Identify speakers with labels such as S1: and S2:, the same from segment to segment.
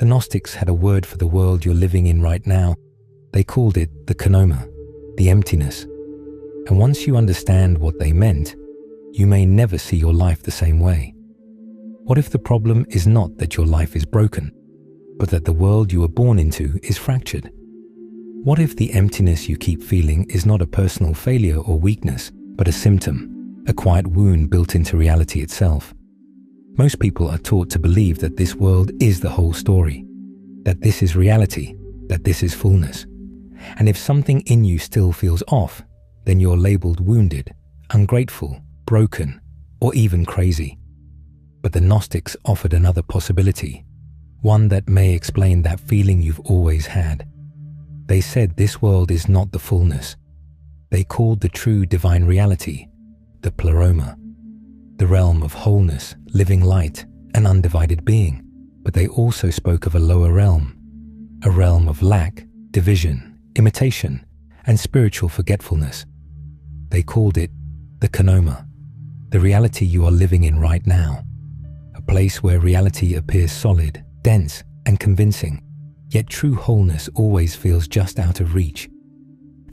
S1: The Gnostics had a word for the world you're living in right now. They called it the kenoma, the emptiness. And once you understand what they meant, you may never see your life the same way. What if the problem is not that your life is broken, but that the world you were born into is fractured? What if the emptiness you keep feeling is not a personal failure or weakness, but a symptom, a quiet wound built into reality itself? Most people are taught to believe that this world is the whole story, that this is reality, that this is fullness. And if something in you still feels off, then you're labeled wounded, ungrateful, broken, or even crazy. But the Gnostics offered another possibility, one that may explain that feeling you've always had. They said this world is not the fullness. They called the true divine reality the pleroma, the realm of wholeness, living light, and undivided being. But they also spoke of a lower realm, a realm of lack, division, imitation, and spiritual forgetfulness. They called it the kenoma, the reality you are living in right now, a place where reality appears solid, dense, and convincing, yet true wholeness always feels just out of reach.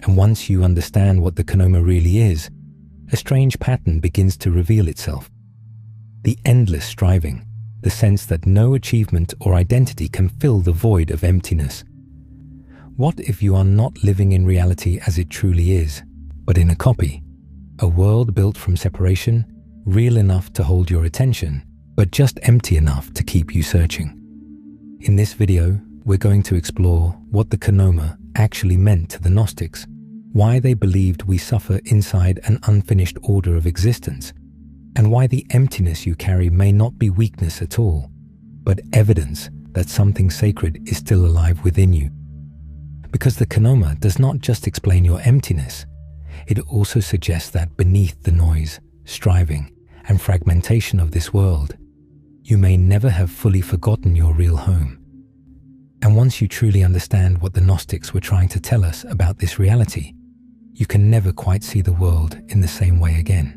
S1: And once you understand what the kenoma really is, a strange pattern begins to reveal itself. The endless striving, the sense that no achievement or identity can fill the void of emptiness. What if you are not living in reality as it truly is, but in a copy? A world built from separation, real enough to hold your attention, but just empty enough to keep you searching. In this video, we're going to explore what the kenoma actually meant to the Gnostics, why they believed we suffer inside an unfinished order of existence, and why the emptiness you carry may not be weakness at all, but evidence that something sacred is still alive within you. Because the kenoma does not just explain your emptiness, it also suggests that beneath the noise, striving, and fragmentation of this world, you may never have fully forgotten your real home. And once you truly understand what the Gnostics were trying to tell us about this reality, you can never quite see the world in the same way again.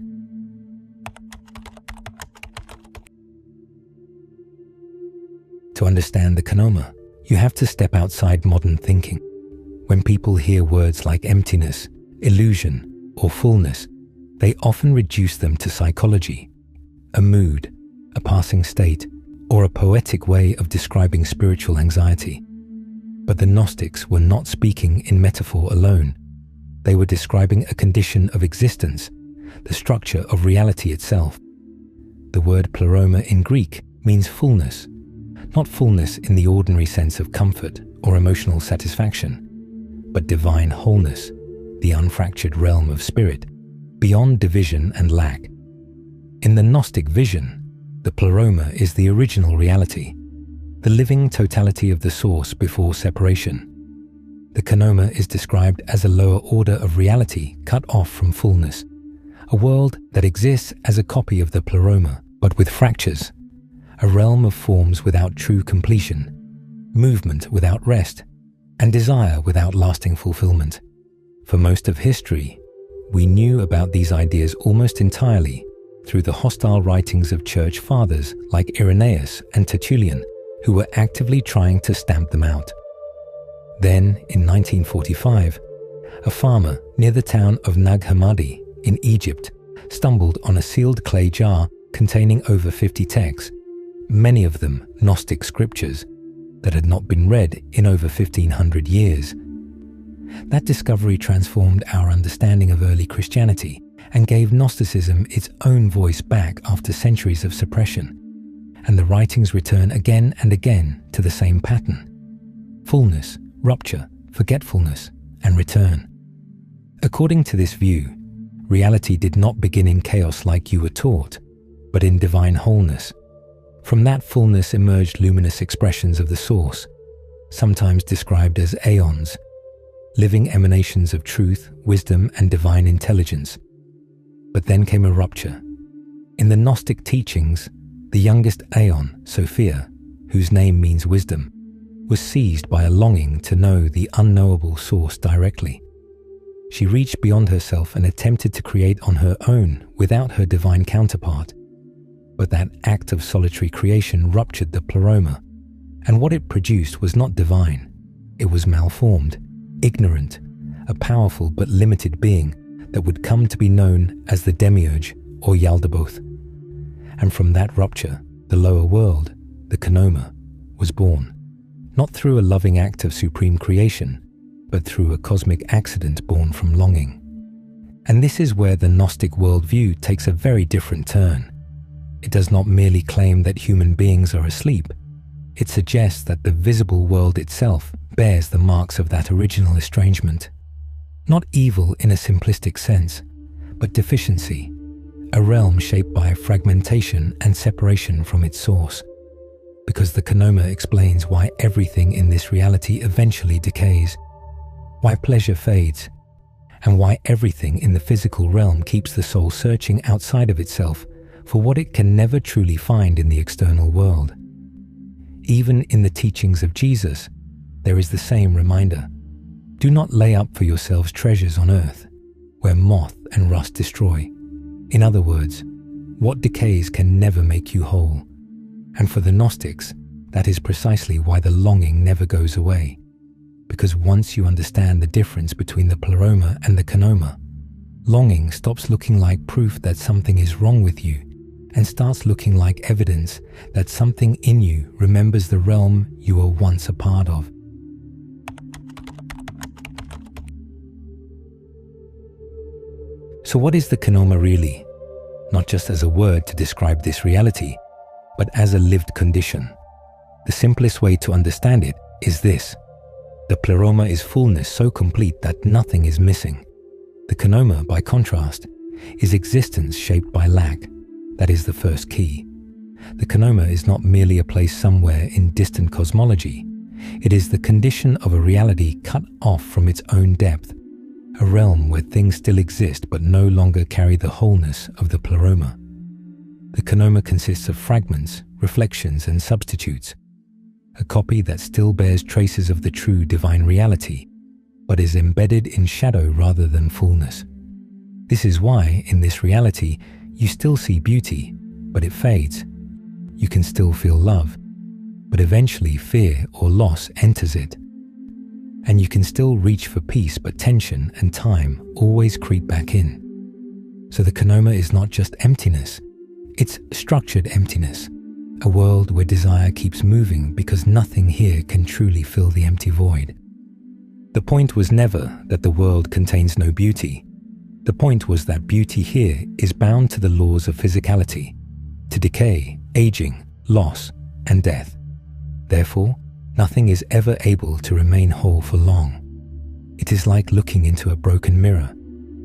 S1: To understand the kenoma, you have to step outside modern thinking. When people hear words like emptiness, illusion, or fullness, they often reduce them to psychology, a mood, a passing state, or a poetic way of describing spiritual anxiety. But the Gnostics were not speaking in metaphor alone. They were describing a condition of existence, the structure of reality itself. The word pleroma in Greek means fullness, not fullness in the ordinary sense of comfort or emotional satisfaction, but divine wholeness, the unfractured realm of spirit, beyond division and lack. In the Gnostic vision, the pleroma is the original reality, the living totality of the source before separation. The kenoma is described as a lower order of reality cut off from fullness, a world that exists as a copy of the pleroma, but with fractures, a realm of forms without true completion, movement without rest, and desire without lasting fulfillment. For most of history, we knew about these ideas almost entirely through the hostile writings of church fathers like Irenaeus and Tertullian, who were actively trying to stamp them out. Then, in 1945, a farmer near the town of Nag Hammadi in Egypt stumbled on a sealed clay jar containing over 50 texts, many of them Gnostic scriptures, that had not been read in over 1,500 years. That discovery transformed our understanding of early Christianity and gave Gnosticism its own voice back after centuries of suppression. And the writings return again and again to the same pattern: fullness, rupture, forgetfulness, and return. According to this view, reality did not begin in chaos like you were taught, but in divine wholeness. From that fullness emerged luminous expressions of the source, sometimes described as aeons, living emanations of truth, wisdom, and divine intelligence. But then came a rupture. In the Gnostic teachings, the youngest aeon, Sophia, whose name means wisdom, was seized by a longing to know the unknowable source directly. She reached beyond herself and attempted to create on her own without her divine counterpart. But that act of solitary creation ruptured the pleroma. And what it produced was not divine. It was malformed, ignorant, a powerful but limited being that would come to be known as the demiurge or Yaldabaoth. And from that rupture, the lower world, the Kenoma, was born, not through a loving act of supreme creation, but through a cosmic accident born from longing. And this is where the Gnostic worldview takes a very different turn. It does not merely claim that human beings are asleep. It suggests that the visible world itself bears the marks of that original estrangement. Not evil in a simplistic sense, but deficiency, a realm shaped by fragmentation and separation from its source. Because the Kenoma explains why everything in this reality eventually decays, why pleasure fades, and why everything in the physical realm keeps the soul searching outside of itself for what it can never truly find in the external world. Even in the teachings of Jesus, there is the same reminder. Do not lay up for yourselves treasures on earth, where moth and rust destroy. In other words, what decays can never make you whole. And for the Gnostics, that is precisely why the longing never goes away. Because once you understand the difference between the Pleroma and the Kenoma, longing stops looking like proof that something is wrong with you and starts looking like evidence that something in you remembers the realm you were once a part of. So what is the Kenoma really? Not just as a word to describe this reality, but as a lived condition. The simplest way to understand it is this. The Pleroma is fullness so complete that nothing is missing. The Kenoma, by contrast, is existence shaped by lack. That is the first key. The Kenoma is not merely a place somewhere in distant cosmology. It is the condition of a reality cut off from its own depth, a realm where things still exist but no longer carry the wholeness of the Pleroma. The Kenoma consists of fragments, reflections, and substitutes, a copy that still bears traces of the true divine reality, but is embedded in shadow rather than fullness. This is why, in this reality, you still see beauty, but it fades. You can still feel love, but eventually fear or loss enters it. And you can still reach for peace, but tension and time always creep back in. So the Kenoma is not just emptiness, it's structured emptiness, a world where desire keeps moving because nothing here can truly fill the empty void. The point was never that the world contains no beauty. The point was that beauty here is bound to the laws of physicality, to decay, aging, loss, and death. Therefore, nothing is ever able to remain whole for long. It is like looking into a broken mirror.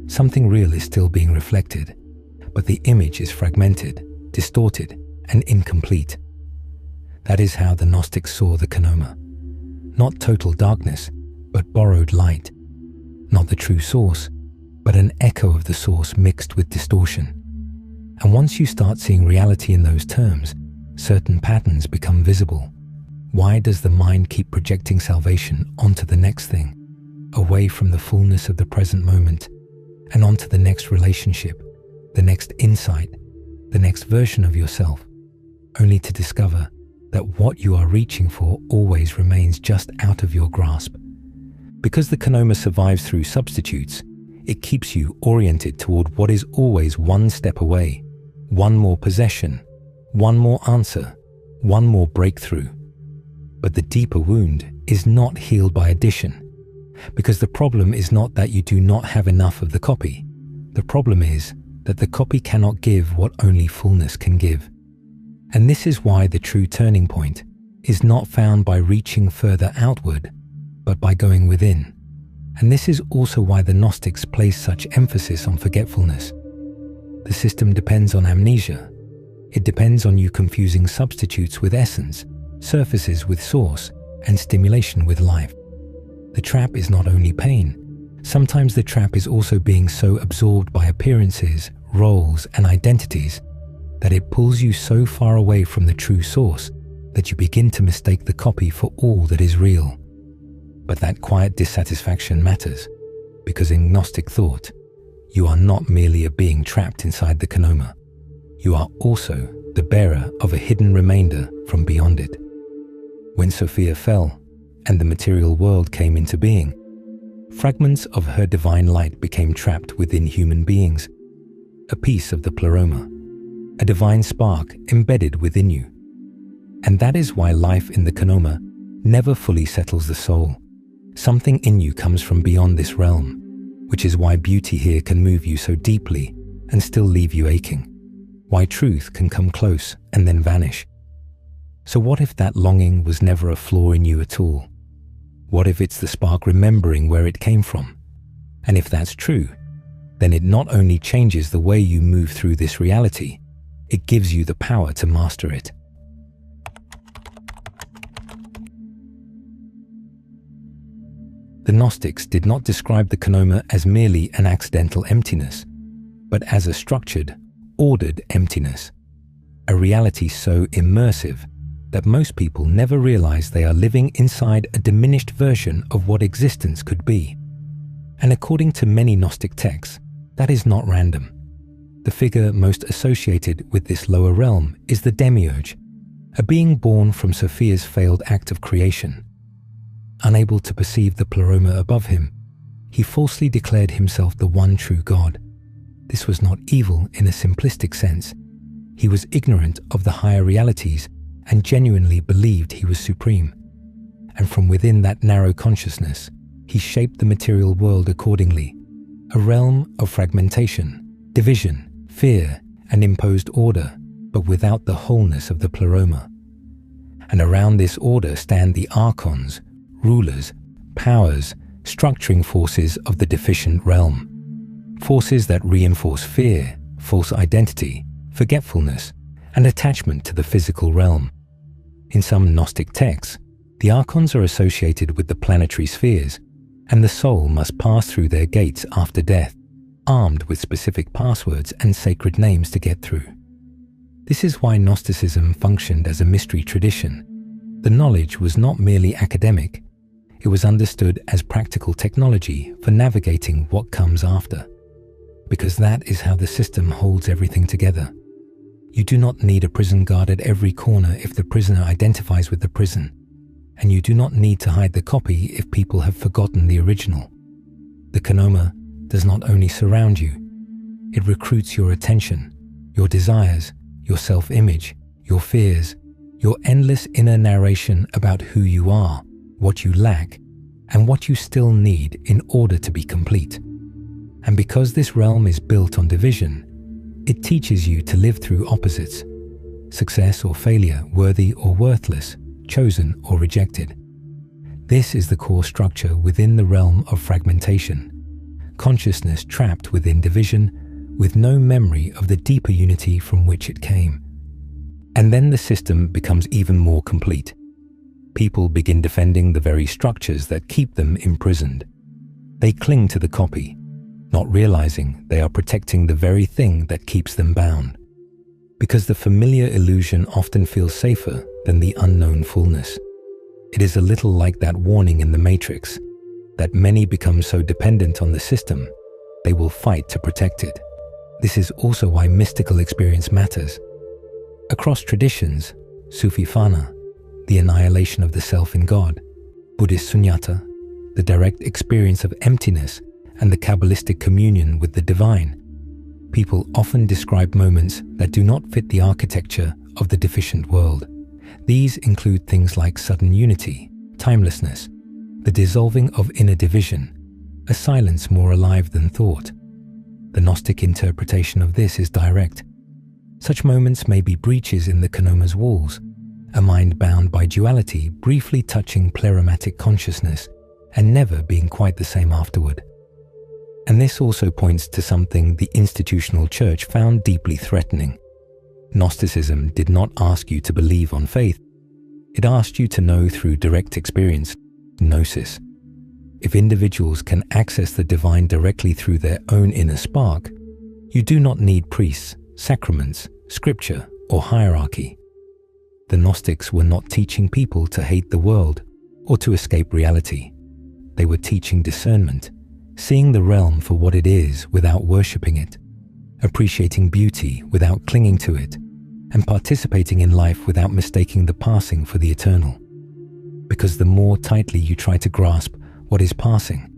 S1: Something real is still being reflected, but the image is fragmented, distorted, and incomplete. That is how the Gnostics saw the Kenoma. Not total darkness, but borrowed light. Not the true source, but an echo of the source mixed with distortion. And once you start seeing reality in those terms, certain patterns become visible. Why does the mind keep projecting salvation onto the next thing, away from the fullness of the present moment, and onto the next relationship, the next insight, the next version of yourself, only to discover that what you are reaching for always remains just out of your grasp? Because the Kenoma survives through substitutes, it keeps you oriented toward what is always one step away, one more possession, one more answer, one more breakthrough. But the deeper wound is not healed by addition, because the problem is not that you do not have enough of the copy. The problem is that the copy cannot give what only fullness can give. And this is why the true turning point is not found by reaching further outward, but by going within. And this is also why the Gnostics place such emphasis on forgetfulness. The system depends on amnesia. It depends on you confusing substitutes with essence, surfaces with source, and stimulation with life. The trap is not only pain. Sometimes the trap is also being so absorbed by appearances, roles, and identities that it pulls you so far away from the true source that you begin to mistake the copy for all that is real. But that quiet dissatisfaction matters, because in Gnostic thought, you are not merely a being trapped inside the Kenoma. You are also the bearer of a hidden remainder from beyond it. When Sophia fell and the material world came into being, fragments of her divine light became trapped within human beings, a piece of the pleroma, a divine spark embedded within you. And that is why life in the Kanoma never fully settles the soul. Something in you comes from beyond this realm, which is why beauty here can move you so deeply and still leave you aching, why truth can come close and then vanish. So what if that longing was never a flaw in you at all? What if it's the spark remembering where it came from? And if that's true, then it not only changes the way you move through this reality, it gives you the power to master it. The Gnostics did not describe the Kanoma as merely an accidental emptiness, but as a structured, ordered emptiness, a reality so immersive that most people never realize they are living inside a diminished version of what existence could be. And according to many Gnostic texts, that is not random. The figure most associated with this lower realm is the Demiurge, a being born from Sophia's failed act of creation. Unable to perceive the pleroma above him, he falsely declared himself the one true God. This was not evil in a simplistic sense. He was ignorant of the higher realities and genuinely believed he was supreme. And from within that narrow consciousness, he shaped the material world accordingly, a realm of fragmentation, division, fear, and imposed order, but without the wholeness of the pleroma. And around this order stand the archons, rulers, powers, structuring forces of the deficient realm. Forces that reinforce fear, false identity, forgetfulness, and attachment to the physical realm. In some Gnostic texts, the archons are associated with the planetary spheres, and the soul must pass through their gates after death, armed with specific passwords and sacred names to get through. This is why Gnosticism functioned as a mystery tradition. The knowledge was not merely academic, it was understood as practical technology for navigating what comes after. Because that is how the system holds everything together. You do not need a prison guard at every corner if the prisoner identifies with the prison, and you do not need to hide the copy if people have forgotten the original. The Kanoma does not only surround you, it recruits your attention, your desires, your self-image, your fears, your endless inner narration about who you are, what you lack, and what you still need in order to be complete. And because this realm is built on division, it teaches you to live through opposites, success or failure, worthy or worthless, chosen or rejected. This is the core structure within the realm of fragmentation, consciousness trapped within division, with no memory of the deeper unity from which it came. And then the system becomes even more complete. People begin defending the very structures that keep them imprisoned. They cling to the copy, not realizing they are protecting the very thing that keeps them bound. Because the familiar illusion often feels safer than the unknown fullness. It is a little like that warning in the Matrix, that many become so dependent on the system, they will fight to protect it. This is also why mystical experience matters. Across traditions, Sufi Fana, the annihilation of the self in God, Buddhist Sunyata, the direct experience of emptiness, and the Kabbalistic communion with the divine, people often describe moments that do not fit the architecture of the deficient world. These include things like sudden unity, timelessness, the dissolving of inner division, a silence more alive than thought. The Gnostic interpretation of this is direct. Such moments may be breaches in the Kanoma's walls, a mind bound by duality briefly touching pleromatic consciousness and never being quite the same afterward. And this also points to something the institutional church found deeply threatening. Gnosticism did not ask you to believe on faith. It asked you to know through direct experience, gnosis. If individuals can access the divine directly through their own inner spark, you do not need priests, sacraments, scripture, or hierarchy. The Gnostics were not teaching people to hate the world or to escape reality. They were teaching discernment, seeing the realm for what it is without worshipping it, appreciating beauty without clinging to it, and participating in life without mistaking the passing for the eternal. because the more tightly you try to grasp what is passing,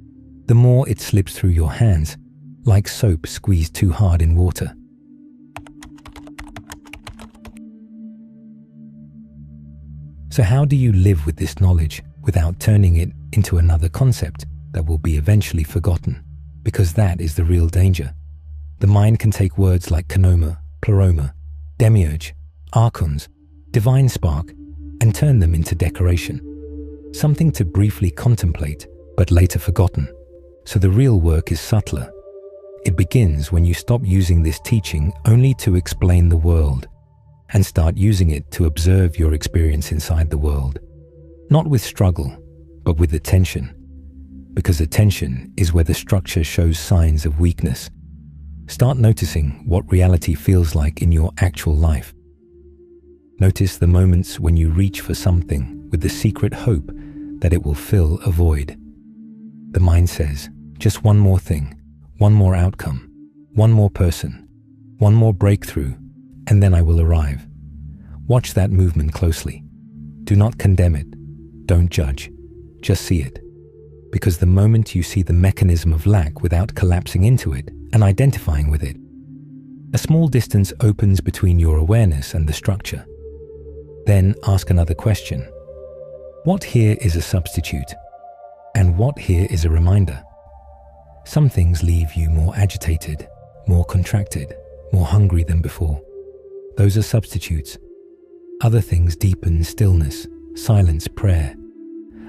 S1: the more it slips through your hands, like soap squeezed too hard in water. So how do you live with this knowledge without turning it into another concept that will be eventually forgotten? Because that is the real danger. The mind can take words like kanoma, pleroma, demiurge, archons, divine spark, and turn them into decoration, something to briefly contemplate, but later forgotten. So the real work is subtler. It begins when you stop using this teaching only to explain the world, and start using it to observe your experience inside the world. Not with struggle, but with attention. Because attention is where the structure shows signs of weakness. Start noticing what reality feels like in your actual life. Notice the moments when you reach for something with the secret hope that it will fill a void. The mind says, just one more thing, one more outcome, one more person, one more breakthrough, and then I will arrive. Watch that movement closely. Do not condemn it. Don't judge. Just see it. Because the moment you see the mechanism of lack without collapsing into it and identifying with it, a small distance opens between your awareness and the structure. Then ask another question. What here is a substitute? And what here is a reminder? Some things leave you more agitated, more contracted, more hungry than before. Those are substitutes. Other things deepen stillness, silence, prayer,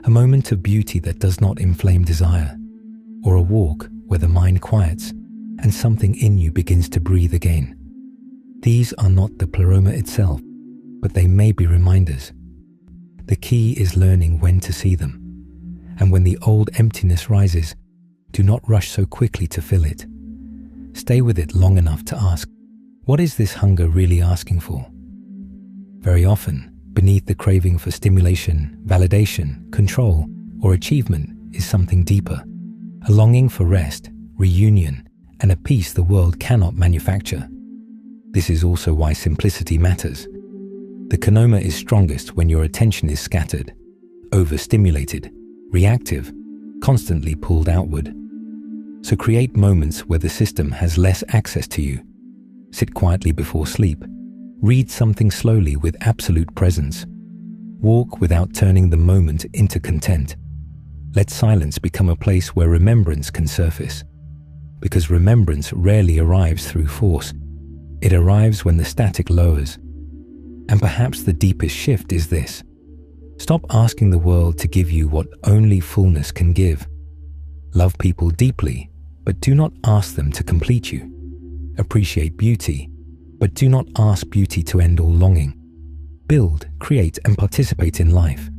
S1: a moment of beauty that does not inflame desire, or a walk where the mind quiets and something in you begins to breathe again. These are not the pleroma itself, but they may be reminders. The key is learning when to see them. And when the old emptiness rises, do not rush so quickly to fill it. Stay with it long enough to ask, what is this hunger really asking for? Very often, beneath the craving for stimulation, validation, control, or achievement is something deeper, a longing for rest, reunion, and a peace the world cannot manufacture. This is also why simplicity matters. The kanoma is strongest when your attention is scattered, overstimulated, reactive, constantly pulled outward. So create moments where the system has less access to you. Sit quietly before sleep. Read something slowly with absolute presence. Walk without turning the moment into content. Let silence become a place where remembrance can surface. Because remembrance rarely arrives through force. It arrives when the static lowers. And perhaps the deepest shift is this. Stop asking the world to give you what only fullness can give. Love people deeply, but do not ask them to complete you. Appreciate beauty, but do not ask beauty to end all longing. Build, create, and participate in life,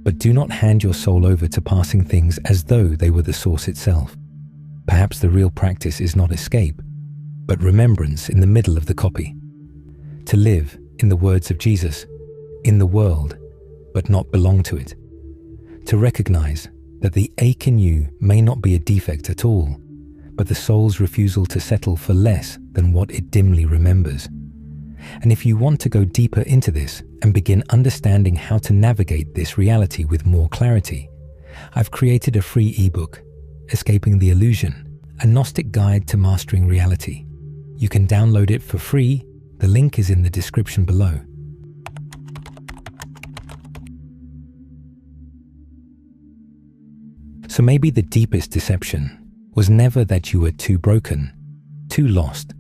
S1: but do not hand your soul over to passing things as though they were the source itself. Perhaps the real practice is not escape, but remembrance in the middle of the copy. To live, in the words of Jesus, in the world, but not belong to it. To recognize that the ache in you may not be a defect at all, but the soul's refusal to settle for less than what it dimly remembers. And if you want to go deeper into this and begin understanding how to navigate this reality with more clarity, I've created a free ebook, Escaping the Illusion, a Gnostic Guide to Mastering Reality. You can download it for free. The link is in the description below. So maybe the deepest deception was never that you were too broken, too lost,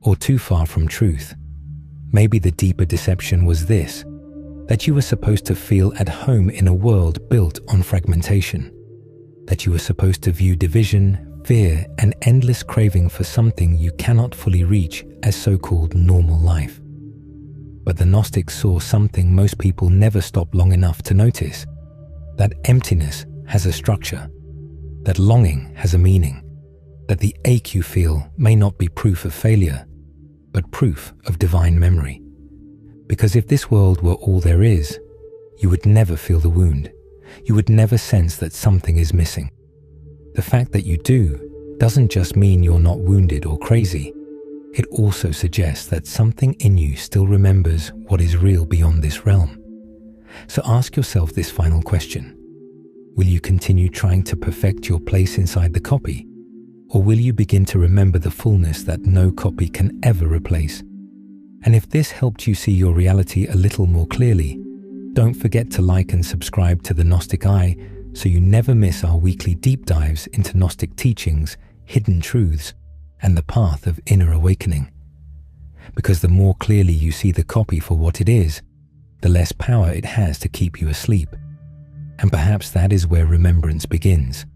S1: or too far from truth. Maybe the deeper deception was this, that you were supposed to feel at home in a world built on fragmentation, that you were supposed to view division, fear, and endless craving for something you cannot fully reach as so-called normal life. But the Gnostics saw something most people never stop long enough to notice, that emptiness has a structure, that longing has a meaning, that the ache you feel may not be proof of failure, but proof of divine memory. Because if this world were all there is, you would never feel the wound. You would never sense that something is missing. The fact that you do doesn't just mean you're not wounded or crazy. It also suggests that something in you still remembers what is real beyond this realm. So ask yourself this final question. Will you continue trying to perfect your place inside the copy? Or will you begin to remember the fullness that no copy can ever replace? And if this helped you see your reality a little more clearly, don't forget to like and subscribe to The Gnostic Eye so you never miss our weekly deep dives into Gnostic teachings, hidden truths, and the path of inner awakening. Because the more clearly you see the copy for what it is, the less power it has to keep you asleep. And perhaps that is where remembrance begins.